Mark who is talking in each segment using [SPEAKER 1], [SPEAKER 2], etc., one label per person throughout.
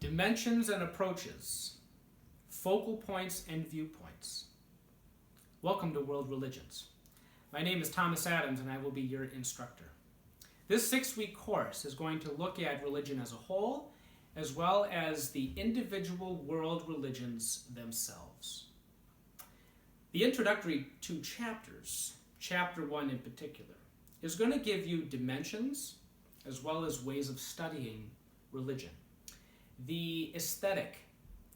[SPEAKER 1] Dimensions and approaches, focal points and viewpoints. Welcome to World Religions. My name is Thomas Adams and I will be your instructor. This 6-week course is going to look at religion as a whole, as well as the individual world religions themselves. The introductory 2 chapters, chapter 1 in particular, is going to give you dimensions as well as ways of studying religion. The aesthetic,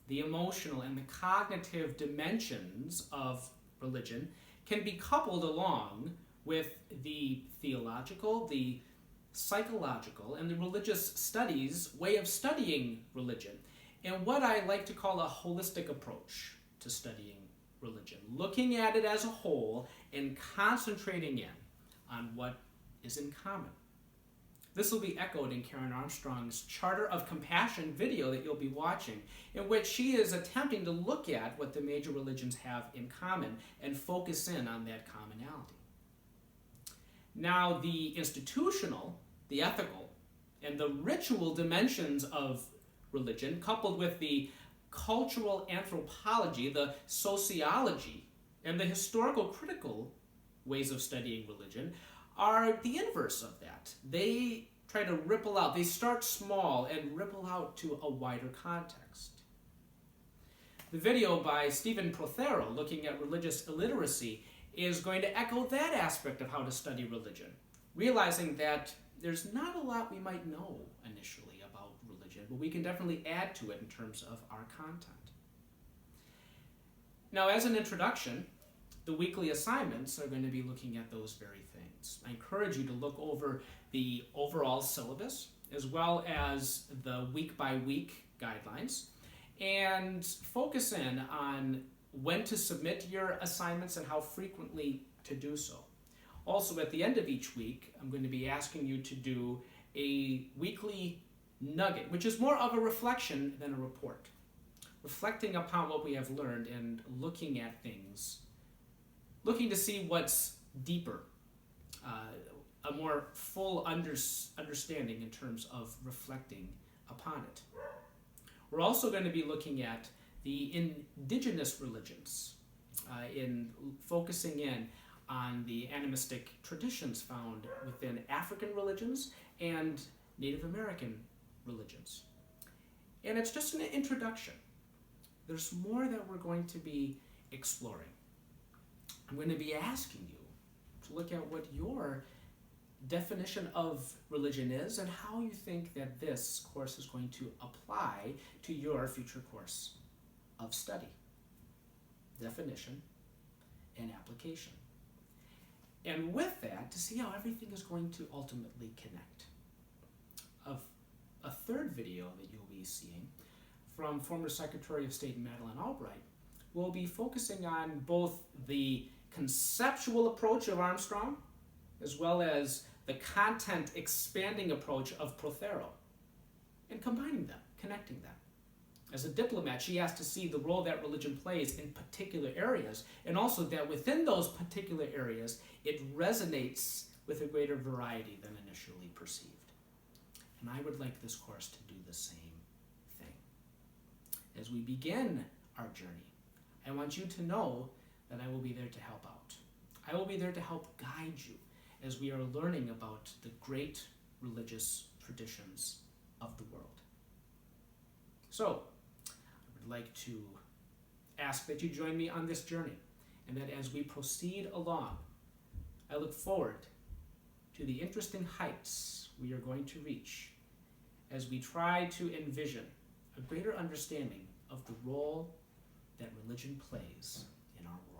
[SPEAKER 1] the emotional, and the cognitive dimensions of religion can be coupled along with the theological, the psychological, and the religious studies way of studying religion, and what I like to call a holistic approach to studying religion, looking at it as a whole and concentrating in on what is in common. This will be echoed in Karen Armstrong's Charter of Compassion video that you'll be watching, in which she is attempting to look at what the major religions have in common and focus in on that commonality. Now, the institutional, the ethical, and the ritual dimensions of religion, coupled with the cultural anthropology, the sociology, and the historical critical ways of studying religion, are the inverse of that. They try to ripple out. They start small and ripple out to a wider context. The video by Stephen Prothero, looking at religious illiteracy, is going to echo that aspect of how to study religion, realizing that there's not a lot we might know initially about religion, but we can definitely add to it in terms of our content. Now, as an introduction, the weekly assignments are going to be looking at those very things. I encourage you to look over the overall syllabus as well as the week-by-week guidelines and focus in on when to submit your assignments and how frequently to do so. Also, at the end of each week, I'm going to be asking you to do a weekly nugget, which is more of a reflection than a report, reflecting upon what we have learned and looking at things, looking to see what's deeper, a more full understanding in terms of reflecting upon it. We're also going to be looking at the indigenous religions, in focusing in on the animistic traditions found within African religions and Native American religions. And it's just an introduction. There's more that we're going to be exploring. I'm going to be asking you to look at what your definition of religion is and how you think that this course is going to apply to your future course of study. Definition and application. And with that, to see how everything is going to ultimately connect. A third video that you'll be seeing from former Secretary of State Madeleine Albright will be focusing on both the conceptual approach of Armstrong as well as the content expanding approach of Prothero, and combining them, connecting them. As a diplomat, she has to see the role that religion plays in particular areas, and also that within those particular areas, it resonates with a greater variety than initially perceived. And I would like this course to do the same thing. As we begin our journey, I want you to know that I will be there to help out. I will be there to help guide you as we are learning about the great religious traditions of the world. So, I would like to ask that you join me on this journey, and that as we proceed along, I look forward to the interesting heights we are going to reach as we try to envision a greater understanding of the role that religion plays in our world.